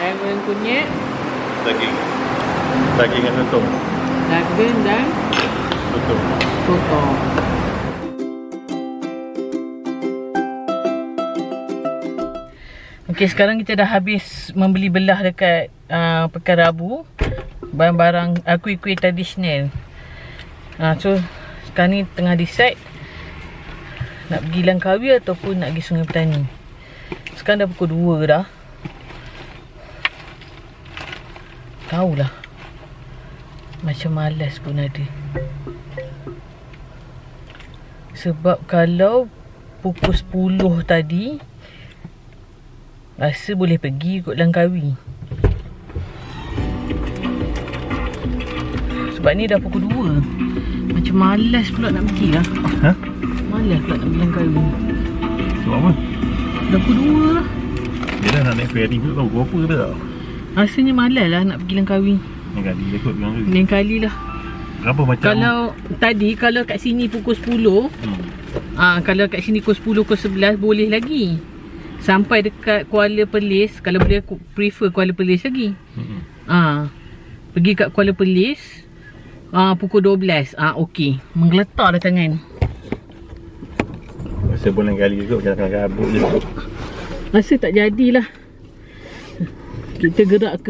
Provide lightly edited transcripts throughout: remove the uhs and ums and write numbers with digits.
Ayam kunyit. Daging. Daging dan sotong. Daging dan Sotong. sotong. Okey, sekarang kita dah habis membeli belah dekat Pekan Rabu. Barang-barang kuih-kuih tradisional. So sekarang ni tengah decide nak pergi Langkawi ataupun nak pergi Sungai Petani. Sekarang dah pukul 2 dah. Tahulah, macam malas pun ada. Sebab kalau pukul 10 tadi rasa boleh pergi kot Langkawi. Sebab ni dah pukul 2. Macam malas pula nak pergi lah. Ha? Malas pula nak pergi Langkawi. Sebab apa? Dah pukul 2 lah. Dia dah nak naik ferry tu tahu berapa dah. Rasanya malas lah nak pergi Langkawi. Ni kali dia kot bilang tu. Lain kali lah. Berapa macam Kalau tadi, kalau kat sini pukul 10, kalau kat sini pukul 10, pukul 11 boleh lagi. Sampai dekat Kuala Perlis, kalau boleh aku prefer Kuala Perlis lagi. Pergi kat Kuala Perlis pukul 12. Okey, menggeletar dah tangan. Rasa pun lain kali kot macam kabut je. Rasa tak jadilah. Kita gerak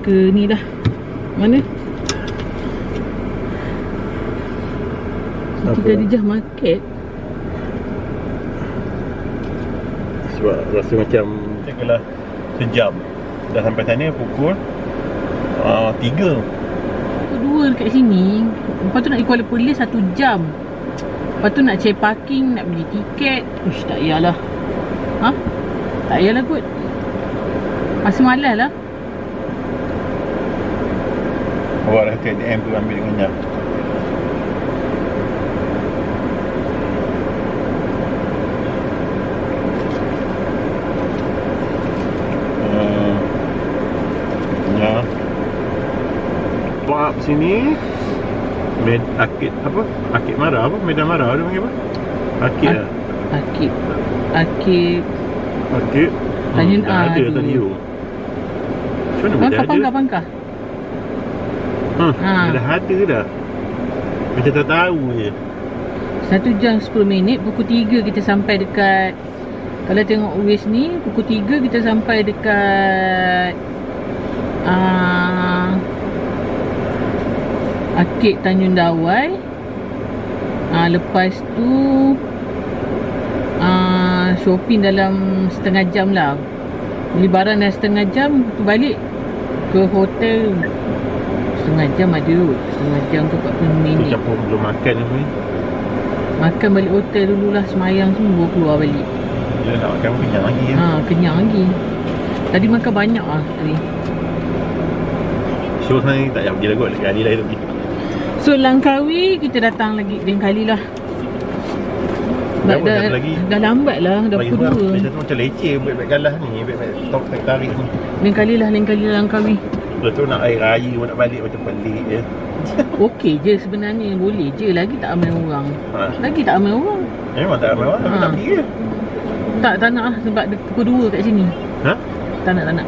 ke ni dah. Mana? Kita Khadijah Market. Sebab rasa macam kena sejam. Dah sampai sana pukul 3. Pukul 2 dekat sini. Lepas tu nak pergi Kuala Perlis 1 jam. Lepas tu nak cari parking, nak beli tiket. Uish, tak payahlah. Tak payahlah kot. Masa malas lah. Awak dah kat DM tu ambil minyak. Buat sini Akid apa? Akid Marah apa? Medan Marah dia panggil apa? Akid lah. Akid Tanjung dah ada tadi tu. Macam mana boleh ada? Pangkah. Dah ada dah. Macam tak tahu je. 1 jam 10 minit. Pukul 3 kita sampai dekat. Kalau tengok Waze ni, pukul 3 kita sampai dekat Akid Tanjung Dawai. Lepas tu shopping dalam setengah jam lah. Beli barang dalam setengah jam. Balik ke hotel setengah jam ada kot. Setengah jam ke 40 minit. Campur belum makan ni. Makan balik hotel dululah. Semayang semua keluar balik. Dia nak makan pun kenyang lagi ya? Kenyang lagi. Tadi makan banyak lah tadi. So sebenarnya tak payah pergi lah kot. Sekali lah itu pergi. So Langkawi kita datang lagi lain kali lah. Dah lambat lah. Dah pukul 2. Macam tu macam leceh. Beg-beg galah ni. Beg-beg tarik ni. Lain kali lah Langkawi. Lepas tu nak air raya pun nak balik macam pelik je. Okey je sebenarnya. Boleh je. Lagi tak ramai orang. Memang tak ramai orang. Tapi tak pergi ke? Tak nak lah. Sebab dia pukul 2 kat sini. Tak nak.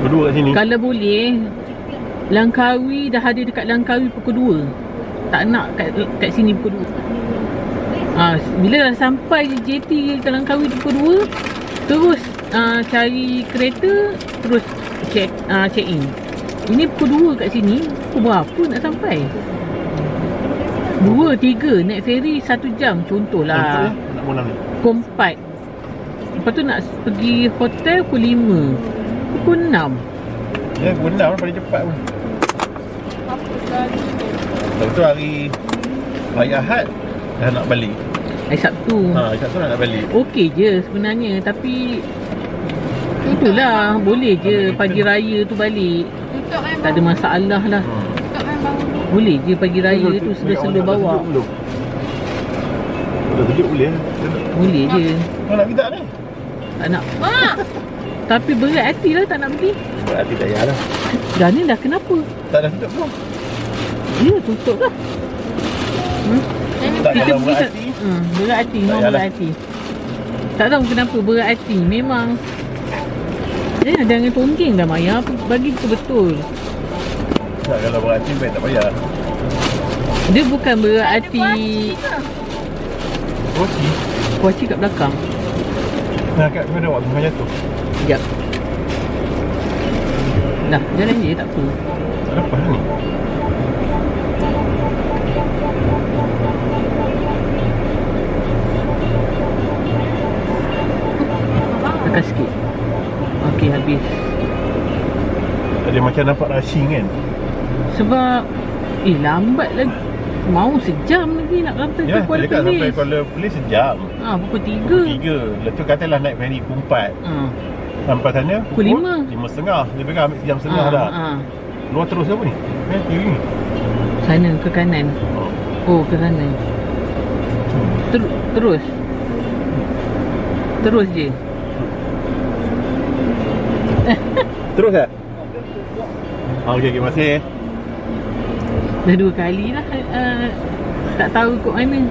Pukul 2 kat sini? Kalau boleh, Langkawi dah ada dekat Langkawi pukul 2. Tak nak kat sini pukul 2. Bila dah sampai JT ke Langkawi pukul 2, terus cari kereta, terus check in. Ini pukul 2 kat sini. Pukul berapa nak sampai? 2, 3 naik ferry 1 jam contohlah. Nak pulang ni? Pukul 4. Lepas tu nak pergi hotel pukul 5. Pukul 6. Ya, pukul 6 paling cepat pun. Lepas tu hari Ahad dah nak balik. Hari Sabtu. Hari Sabtu nak balik. Okey je sebenarnya. Tapi itulah, boleh je pagi raya tu balik. Tak ada masalah lah. Boleh je pagi raya tu selo-selo bawa. Dah tujuh boleh. Boleh je. Kau nak pergi tak ni? Tak nak. Tapi berat hati lah tak nak pergi. Berat hati tak payah lah. Dah ni dah kenapa? Tak dah tutup pun. Ya tutup lah. Tak kalau berat hati. Berat hati. Memang berat hati. Tak tahu kenapa berat hati. Memang Jangan tonggeng dah Maya. Bagi tu betul. Tak, kalau berarti baik tak payah. Dia bukan berarti Kuaci. kuaci kat belakang. Nah, kat mana waktu tengah jatuh? Sekejap. Dah, jalan je tak apa. Tak lepas ni. Tekan sikit. Okey, habis. Dia macam nampak rushing kan? Sebab lambat lagi. Mau sejam lagi nak sampai Ya, ke Kuala dia cakap sampai Perlis. Kuala Perlis sejam. Pukul 3. 3. Lepas tu katalah naik ferry pukul 4. Sampai sana Pukul 5. 5.30. Dia pegang ambil sejam setengah dah. Luar terus apa ni? Kiri ni. Sana ke kanan. Oh, ke kanan. Terus. Terus je. Terus tak? Okey, terima kasih. Dah 2 kali lah tak tahu kot mana.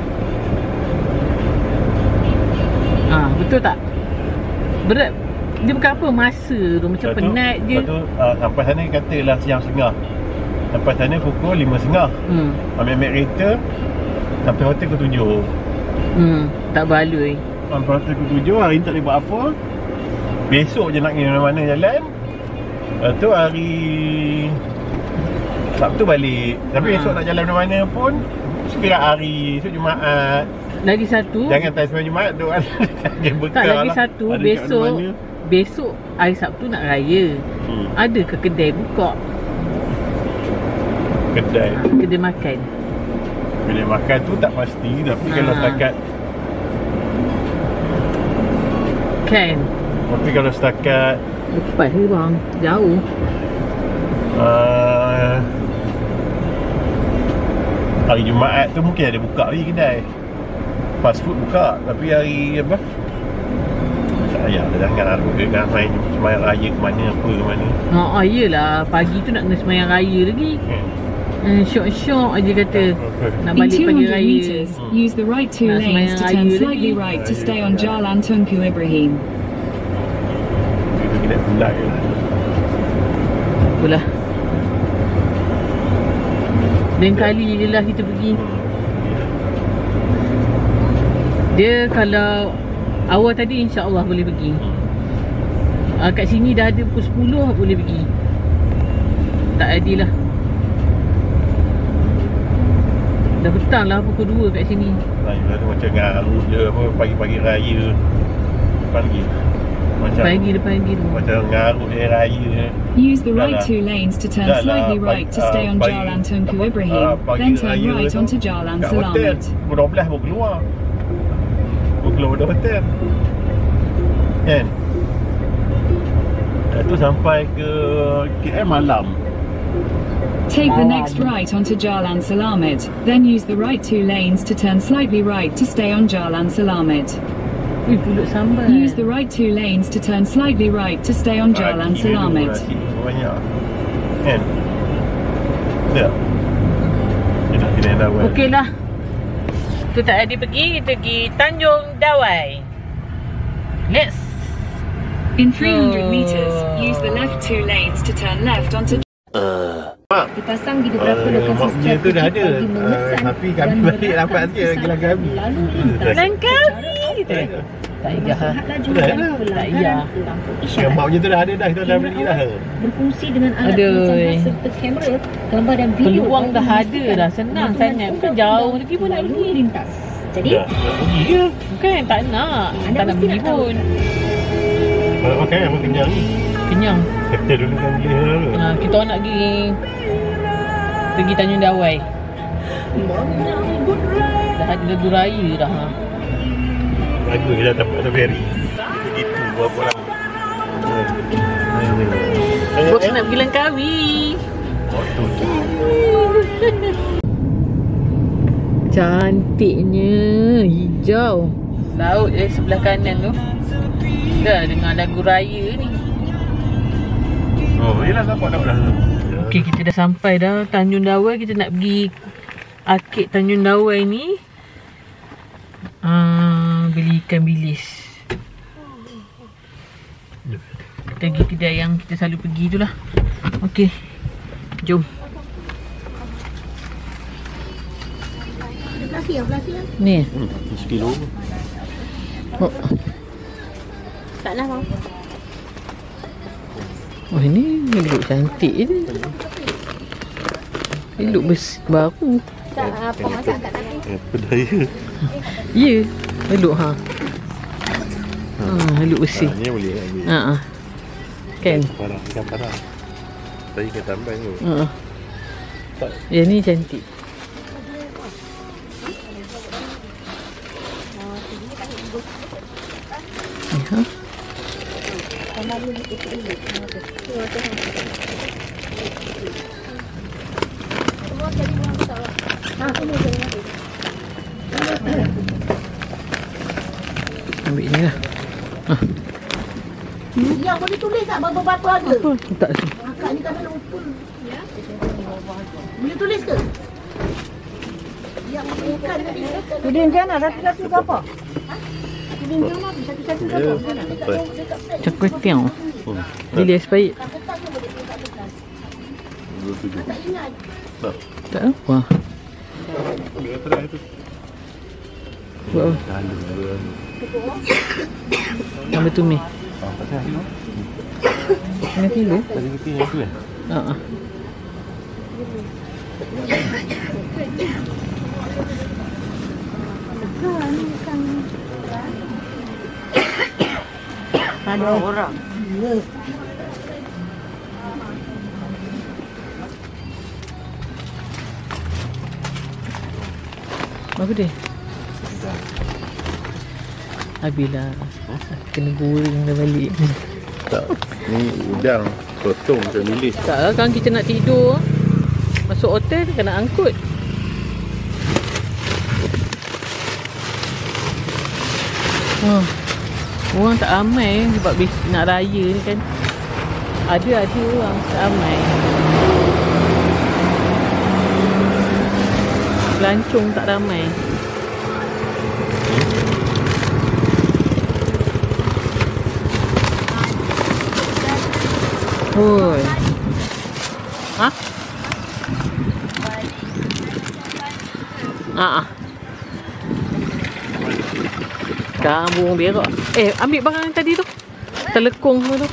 Betul tak? Berat. Dia bukan apa, masa tu macam Lepas penat je. Lepas tu sampai sana katalah sejam setengah. Sampai sana pukul 5.30. Ambil kereta sampai hotel pukul 7. Tak baloi. Sampai hotel pukul 7, hari ni tak boleh buat apa. Besok je nak pergi mana-mana jalan. Lepas tu hari Sabtu balik. Tapi esok nak jalan mana-mana pun sekiranya hari esok Jumaat. Lagi satu. Jangan time semua Jumaat tu dia bekal. Tak, lagi satu. Besok hari Sabtu nak raya. Ada ke kedai buka? Kedai makan. Kedai makan tu tak pasti. Tapi kalau setakat kan. Tapi kalau setakat lepas ke bang? Jauh. Hari Jumaat tu mungkin ada buka lagi kedai. Fast food buka. Tapi hari apa? Tak payah dah, janganlah nak main semayang raya ke mana, apa ke mana. Yelah, pagi tu nak kena semayang raya lagi. Syok-syok aja kata nak In balik pagi 200 raya. meters, use the right 2 lanes to turn slightly right to stay on Jalan Tunku Ibrahim. Kita kena pelak je lah. Apalah. Lain kali je lah kita pergi. Dia kalau awal tadi insya-Allah boleh pergi. Kat sini dah ada pukul 10 boleh pergi. Tak adil lah. Dah petang lah pukul 2 kat sini. Lah tu macam ngarut je apa pagi-pagi raya. Depan lagi. Macam Depan lagi tu. Macam ngarut je raya. Use the right 2 lanes to turn slightly right to stay on Jalan Tunku Ibrahim, then turn right onto Jalan Selamat. Pukul 12 baru keluar. Baru keluar dari hotel. Kan? Lepas tu sampai ke KL malam. Take the next right onto Jalan Selamat, then use the right 2 lanes to turn slightly right to stay on Jalan Selamat. Pulut sambal. Use the right 2 lanes to turn slightly right to stay on Jalan Selamat. Banyak. Kan? Ya. Kita kena dah buat. Okey lah. Tu tak ada pergi, kita pergi Tanjung Dawai. Let's. In 300 meters, use the left 2 lanes to turn left onto dipasang di beberapa lokasi Dia tu dah ada. Tapi kami balik lambat sikit lagi kami. Langkawi kita. Tak payah. Tak payah. Yang mak je tu dah ada dah. Kita dah beli dah. Berfungsi dengan alat pencahayaan serta kamera, gambar dan video. Peluang dah ada dah. Senang sangat. Bukan jauh lagi pun nak pergi. Lintas. Jadi, pergi ke? Bukan tak nak. Tak nak pergi pun. Kalau makan apa kenyang ni? Kenyang. Kita dulu kan beli dulu. Kita nak pergi Tanjung Dawai. Dah ada lagu raya dah. Lagu kita dapat ada ferry. Begitu berapa lama. Bos nak pergi Langkawi. Waktu tu. Cantiknya hijau. Laut sebelah kanan tu. Dah dengar lagu raya ni. Oh, yelah nampak dah. Okey, kita dah sampai dah Tanjung Dawai. Kita nak pergi Arkid Tanjung Dawai ni. Beli ikan bilis. Kita pergi kedai yang kita selalu pergi tu lah. Okey, jom. Plastik yang Ni. 1 kilo. Oh, tak lah bang. oh ini look cantik je. Ini look baru. Tak apa masak kat kaki. Pedaya. Ya, elok ha. Elok bersih. Ni boleh ambil. Ha. Kan? Parah, ikan parah. Tadi ikan tambang tu. Ha. Yang ni cantik. Ha. Ambil ni lah. Yang boleh tulis tak berapa harga? Apa? Tak sih. Akak ni kan lupa. Boleh tulis ke? Yang ikan tadi. Tuding jana satu-satu ke apa? Tuding jana satu-satu ke apa? Macam kuih tiaw. Dia sebaik. Tak ingat. Tak apa. Dia try tu. Buat apa? Dalam dia. Ambil tu ni. Pasal kilo. Ini kilo. Tadi kita yang tu kan? Ha. Ada orang. Apa dia? Habislah. Kena goreng dah balik. Tak. Ni udang potong macam nulis. Tak lah kan kita nak tidur. Masuk hotel kena angkut. Orang tak ramai sebab nak raya ni kan. Ada orang tak ramai. Pelancong tak ramai. Oi. Ha? Sekarang burung berak. Ambil barang yang tadi tu. Telekong tu.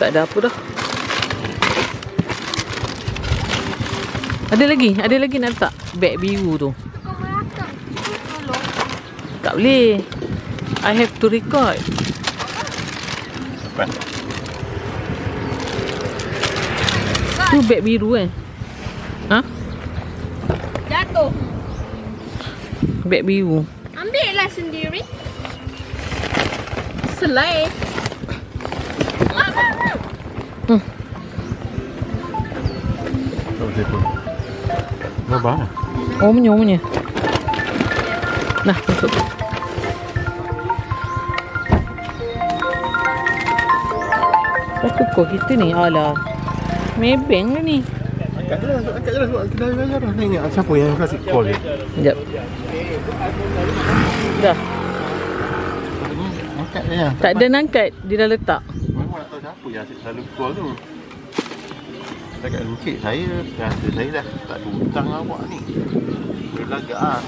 Tak ada apa dah. Ada lagi nak letak beg biru tu. Tak boleh. I have to record. Apa? Tu beg biru kan? Ha? Jatuh. Beg biru. Ambil lah sendiri. Selai. Tak boleh tu. Nampak lah. Oh, punya. Nah, masuk. Apa kau kita ni? Alah. Mebeng lah ni. Angkat je lah sebab kedai bayar dah. Nak ingat siapa yang kasih call dia. Sekejap. Dah. Angkat je lah. Tak ada nangkat. Dia dah letak. Memang nak tahu siapa yang asyik selalu call tu. Cakap encik saya rasa saya dah tak ada hutang awak ni. Boleh lagak lah.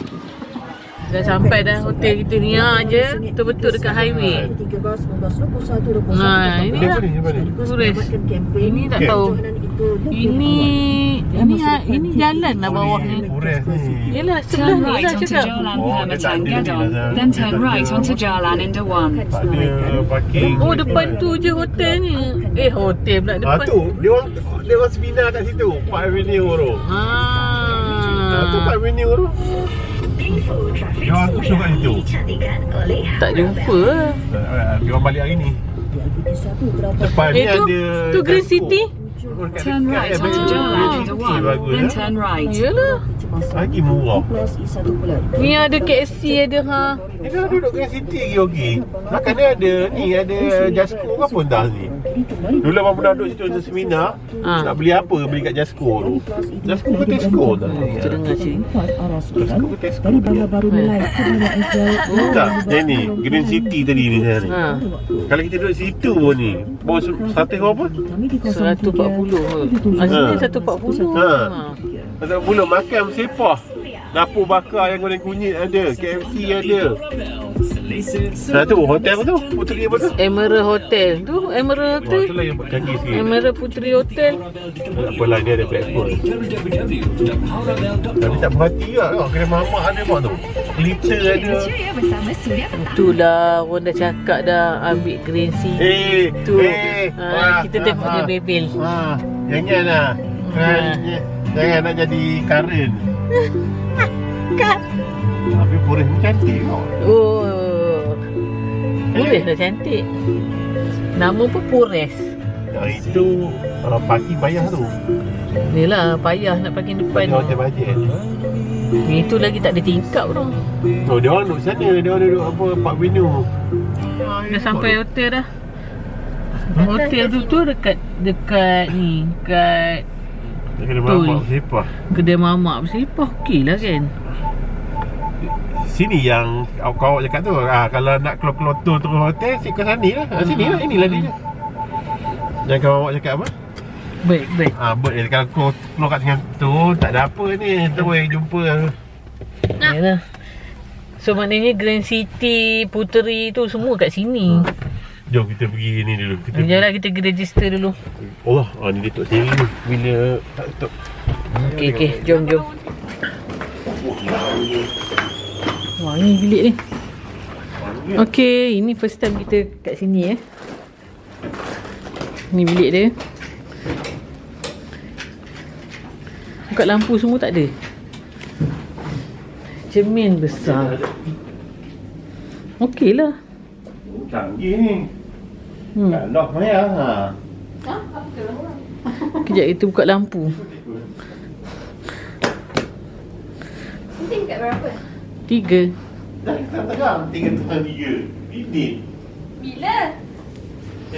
Dah sampai dah hotel kita ni je. Betul-betul dekat highway. 13, 19, 21, 21. Nah, ini lah. Turis. Ini tak tahu. Ini jalan lah bawah ni. Forest ni. Yelah, sebelah Turn ni right lah onto cakap. Jalan Oh, dia Permata tak ada ni Gadong, lah. then turn right onto Jalan Indah 1. Tak ada parking. Oh, depan tu je hotel ni. Hotel pula depan. Tu, dia orang seminar kat situ. Park Avenue tu. Tu Park Avenue tu. Dia orang kusuk kat situ. Tak jumpa lah. Dia orang balik hari ni. Depan ni tu, ada tu Green City. Turn right onto Jalan Indah 1, then turn right. Yelah. Lagi murah. Ni ada KFC ada ha. Ni kalau duduk Green City lagi okey. Makan dia ada ni, ada Jasco ke pun dah ni. Dulu abang pernah duduk situ untuk seminar. Nak beli apa? Beli kat Jasco tu. Jasco ke Tesco tak? Kita dengar sini. Jasco ke Tesco tu? Tak, yang ni Green City tadi ni saya ni. Kalau kita duduk situ pun ni, bawa 100 berapa? 140. Aslinya 140. 140 makan bersepah. Dapur bakar yang goreng kunyit ada, KFC ada. Tu hotel apa tu? Puteri apa tu? Emerald Hotel. Tu Emerald Hotel. Itulah yang canggih sikit. Emerald Puteri Hotel. Apalah dia ada breakfast. Tapi tak berhati lah tau. Kedai mamak ada mak tu. Glitter ada. Itulah orang dah cakap dah ambil Green City. Kita tengok dia bebel. Janganlah. Jangan nak jadi Karen. Tapi Pures ni cantik tau. Pures dah cantik. Nama pun Pures. Itu parking payah tu. Yelah, payah nak parking depan. Hotel bajet. Itu lagi tak ada tingkap tu. Dia orang duduk sana. Dia orang duduk apa, Park Venue. Dah sampai hotel dah. Hotel tu dekat ni. Dekat kedai mamak bersepah. Kedai mamak bersepah. Okey lah kan. Sini yang awak cakap tu. Kalau nak keluar-keluar tour terus hotel, sikit sini lah. Sini lah, inilah dia. Yang kawan awak cakap apa? Baik. Baik. Kalau keluar kat tengah tu, tak ada apa ni. Terus jumpa. Yalah. So maknanya Grand City, Puteri tu semua kat sini. Jom kita pergi ni dulu. Sekejap kita pergi register dulu. Allah, ni dia tok sini ni. Bila tak tutup. Okey, jom. Wah, ni bilik ni. Okey, ini first time kita kat sini Ni bilik dia. Buka lampu semua tak ada. Cermin besar. Okey lah. Canggih ni. Dah mayang Kejap kita buka lampu. Tingkat berapa? 3. Dah kita tegang 3 Bidin. Bila?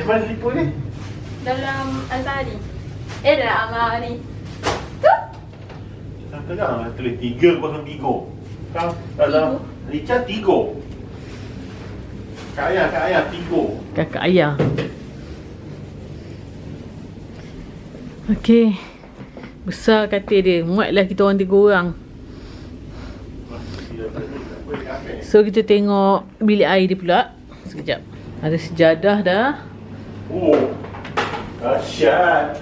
Mana telefon ni? Dalam Azhari. Dalam Amal ni. Tu? Dah tegang lah tulis 303. Kau dalam Richard 3. Kak Ayah 3. Kakak ayah. Okey. Besar katil dia. Muatlah kita orang 3 orang. So kita tengok bilik air dia pula. Sekejap. Ada sejadah dah. Oh, dahsyat.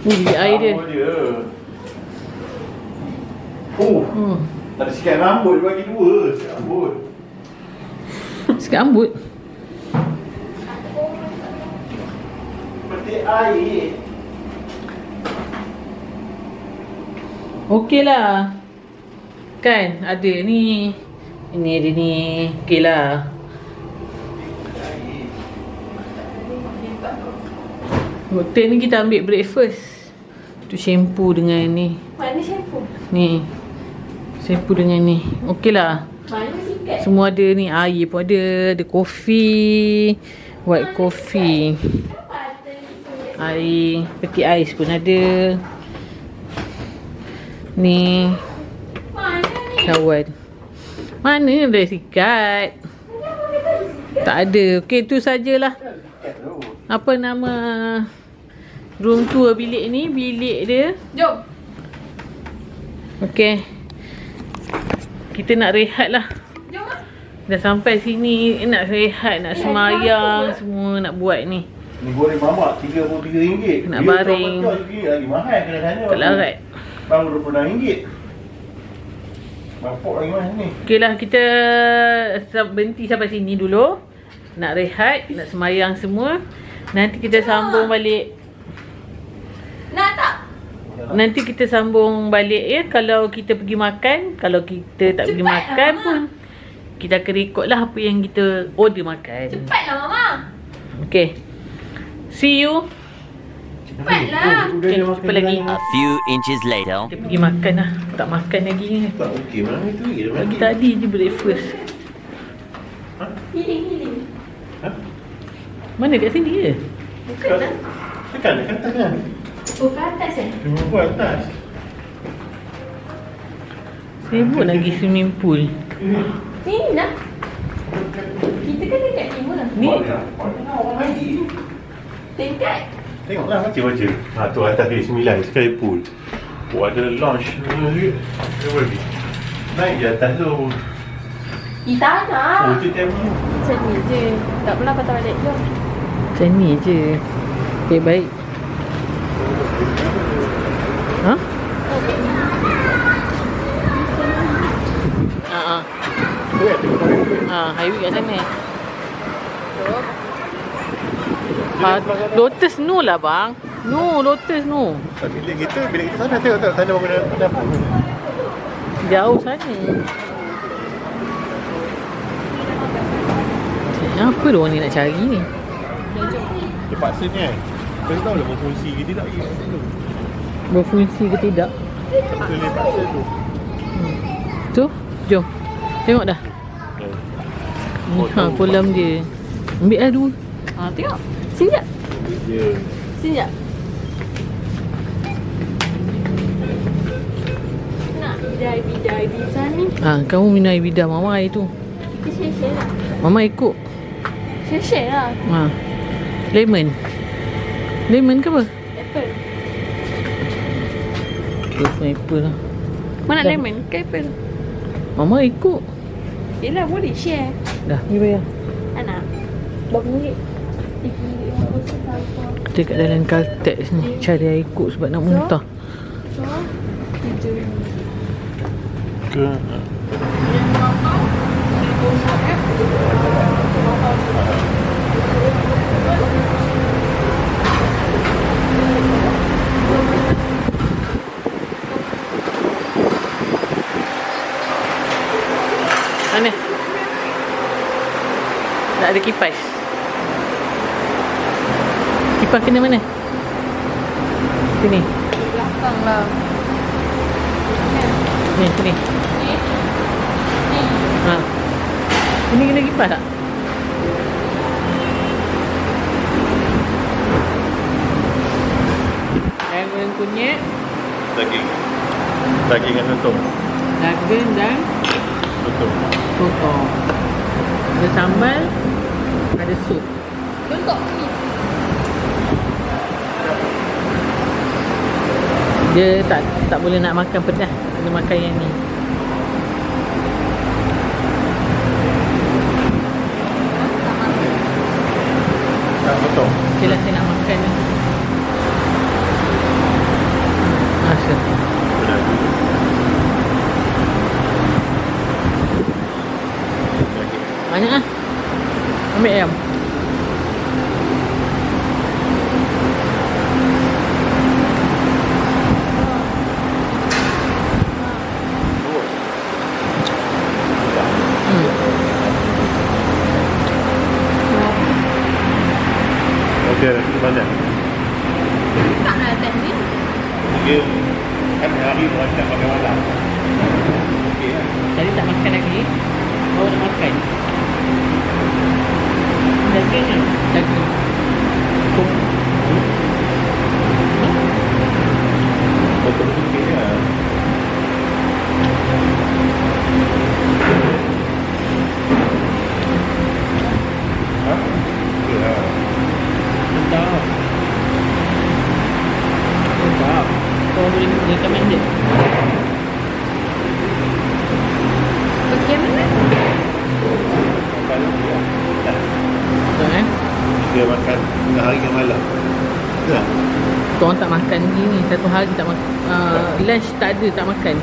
Bilik air dia. Ada sikat rambut dia bagi 2. Sikat rambut. Sikat rambut. Petik air. Okey lah. Kan ada ni. Ini ada ni. Okey lah. Hotel ni kita ambil breakfast. Tu shampoo dengan ni. Mana shampoo? Ni. Shampoo dengan ni. Okey lah. Mana sikat? Semua ada ni. Air pun ada. Ada kopi. White coffee. Air. Peti ais pun ada. Ni. Kawan. Mana ada sikat? Tak ada. Okey, tu sajalah. Apa nama room tour bilik ni? Bilik dia. Jom. Okey. Kita nak rehat lah. Jom lah. Dah sampai sini. Nak rehat, nak semayang. Semua nak buat ni. Ni goreng mamak RM33. Nak baring. Lagi mahal kena sana. Tak larat. Baru RM26. Bapak lagi mana ni? Okey lah, kita berhenti sampai sini dulu. Nak rehat, nak semayang semua. Nanti kita sambung balik. Nak tak? Nanti kita sambung balik ya. Kalau kita pergi makan. Kalau kita tak pergi makan pun, kita akan rekod lah apa yang kita order makan. Cepatlah Mama. Okay. See you. Cepatlah. Okay, jumpa lagi. A few inches later. Kita pergi makan lah. Tak makan lagi ni. Tak okey mana itu lagi. Pagi tadi je breakfast. Healing. Mana kat sini je? Bukan lah. Tekan dekat atas kan? Oh, ke atas eh? Swimming pool atas. Sibuk lagi swimming pool. Sini lah. Kita kan dekat timur lah. Ni Orang lagi. Dekat. Tengoklah baca-baca. Tu atas dia 9 sekali pool. Ada launch. Naik je atas tu. Tak nak. Tu tembak. Macam ni je. Tak pernah patah balik. Jom. macam ni je. Okay, baik. Ha? Highway kat sana. Lotus no lah bang. No, Lotus no. Bila kita sana tengok sana bangun dapur. Jauh sana. Apa dia orang ni nak cari ni? Dia paksa ni kan. Kita tahu lah berfungsi ke tidak lagi. Berfungsi ke tidak? Betul dia paksa tu. Tu, jom. Tengok dah. Ni kolam dia. Ambil lah dua. Tengok. Sini jap. Dia. Sini jap. Nak bidai di sana. Kamu minum air bidah mama air tu. Kita share-share lah. Mama ikut. Share-share lah. Lemon. Lemon ke apa? Apple. Apple lah. Mana Dah. lemon ke apple? Mama ikut. Yelah, boleh share. Dah, ni bayar. Anak. Berapa ringgit? Kita kat dalam Caltex ni cari air ikut sebab nak muntah. So, 7 ringgit. Ke. Mana? Tak ada kipas. Kipas kena mana? Sini. Belakang lah. Ni, sini. Ini kena kipas tak? Daging kunyit, Daging. Daging dengan sotong. daging dan Sotong. sotong. Ada sambal, ada sup. Bentuk ni. Dia tak boleh nak makan pedas. Kena makan yang ni. Tak sotong. Okay lah, saya nak makan ni. Masa. Banyak lah. Ambil ayam. Okey, banyak. Tak nak atas ni. Dia kan hari orang tak makan malam. Okey lah. Tadi tak makan lagi. Baru nak makan. Daging ni. Daging. Kung. Betul-betul okey lah. Ha? Okey lah. Sedap. Sedap. Kau boleh recommended. Okey mana? Makan dia. Betul Dia makan tengah hari dan malam. Betul tak? Korang tak makan gini. Satu hari tak makan. Lunch tak ada, tak makan.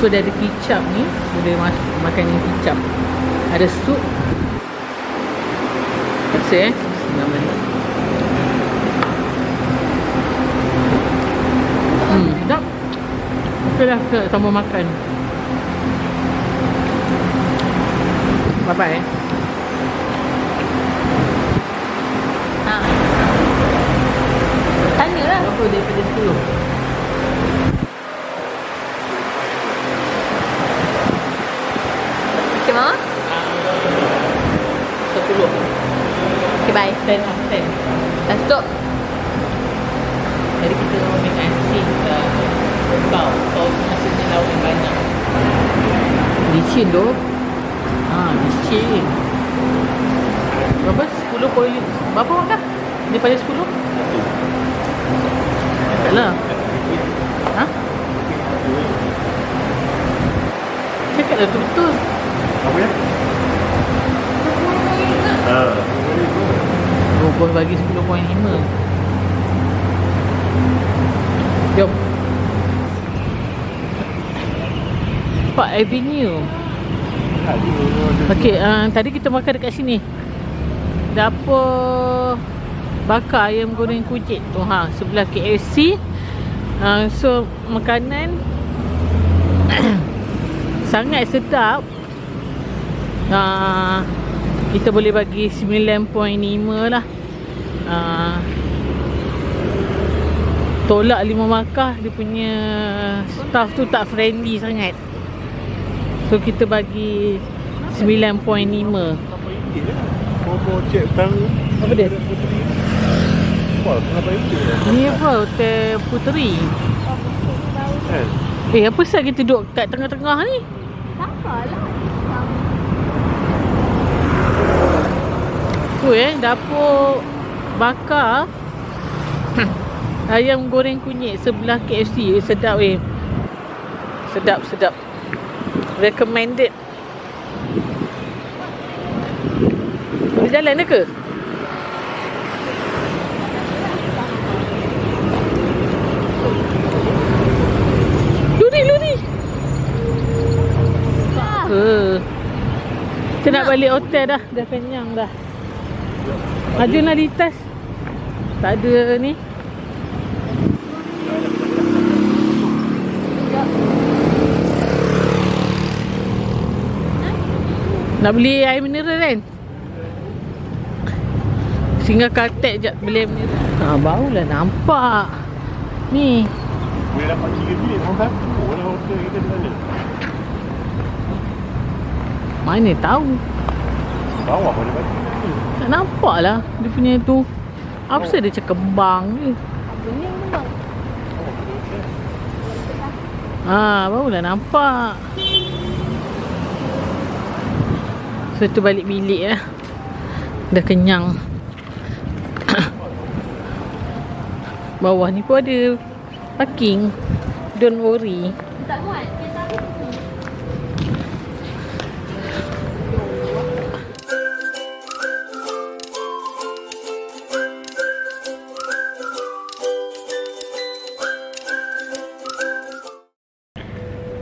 So dia ada kicap ni. Boleh makan yang kicap. Ada sup. Rasa Bismillahirrahmanirrahim. Sedap. Okey lah, kita sama makan. Bye-bye. Tanyalah. Berapa daripada 10? Okey, Mama? 10. Okey, bye. 10 out of 10. Stop. Jadi kita ambil nasi kau rasanya lauk yang banyak. Licin tu. Licin. Berapa? 10 poin. Berapa dah? Daripada 10? Taklah. Ha? Cakap dah betul. Apa ya? Bos bagi 10.5. Jom. Park Avenue. Okey, tadi kita makan dekat sini. Dapur bakar ayam goreng kucing tu, sebelah KFC. So makanan sangat sedap. Kita boleh bagi 9.5 lah. Tolak 5 markah. Dia punya staff tu tak friendly sangat. So kita bagi 9.5. Apa dia? Ni apa? Hotel Puteri. Apa sah kita duduk kat tengah-tengah ni? Tu dapur bakar ayam goreng kunyit sebelah KFC. Sedap Sedap. Recommended. Boleh jalan ke? Luri. Kita nak balik hotel dah. Dah kenyang dah. Majulah di tas. Tak ada ni. Nak beli air mineral kan? Singgah Caltex jap beli air mineral. Barulah nampak. Ni. Boleh dapat 3 bilik orang satu lah hotel kita di mana. Mana tahu. Bawah mana bagi. Tak nampak lah dia punya tu. Apa sebab dia cakap kembang je. Barulah nampak. So tu balik bilik lah. Dah kenyang. Bawah ni pun ada parking. Don't worry. Tak muat. Kita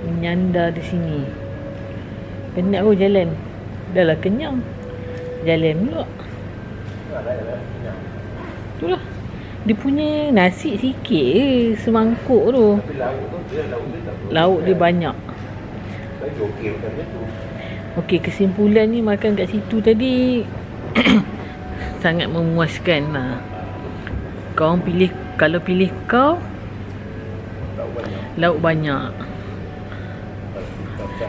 menyandar di sini. Penat pun jalan. Dah lah kenyang. Jalan pula. Itulah. Dia punya nasi sikit je, semangkuk tu. Lauk dia banyak. Okey, kesimpulan ni makan kat situ tadi sangat memuaskan lah. Kau pilih, kalau pilih kau, lauk banyak.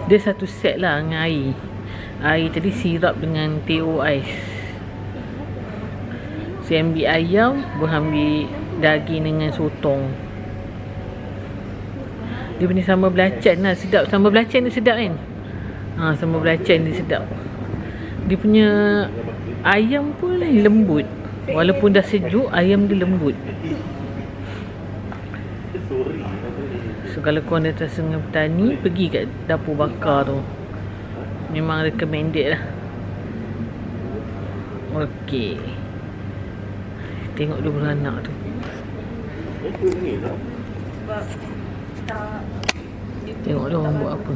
Dia satu set lah dengan air. Air tadi sirap dengan teh ais. Saya ambil ayam, ambil daging dengan sotong. Dia punya sambal belacan lah, sedap. Sambal belacan dia sedap kan? Sambal belacan dia sedap. Dia punya ayam pun lembut. Walaupun dah sejuk, ayam dia lembut. So kalau korang datang Sungai Petani, pergi kat dapur bakar tu. Memang recommended lah. Okey. Tengok dia beranak tu. Tengok dia orang buat apa.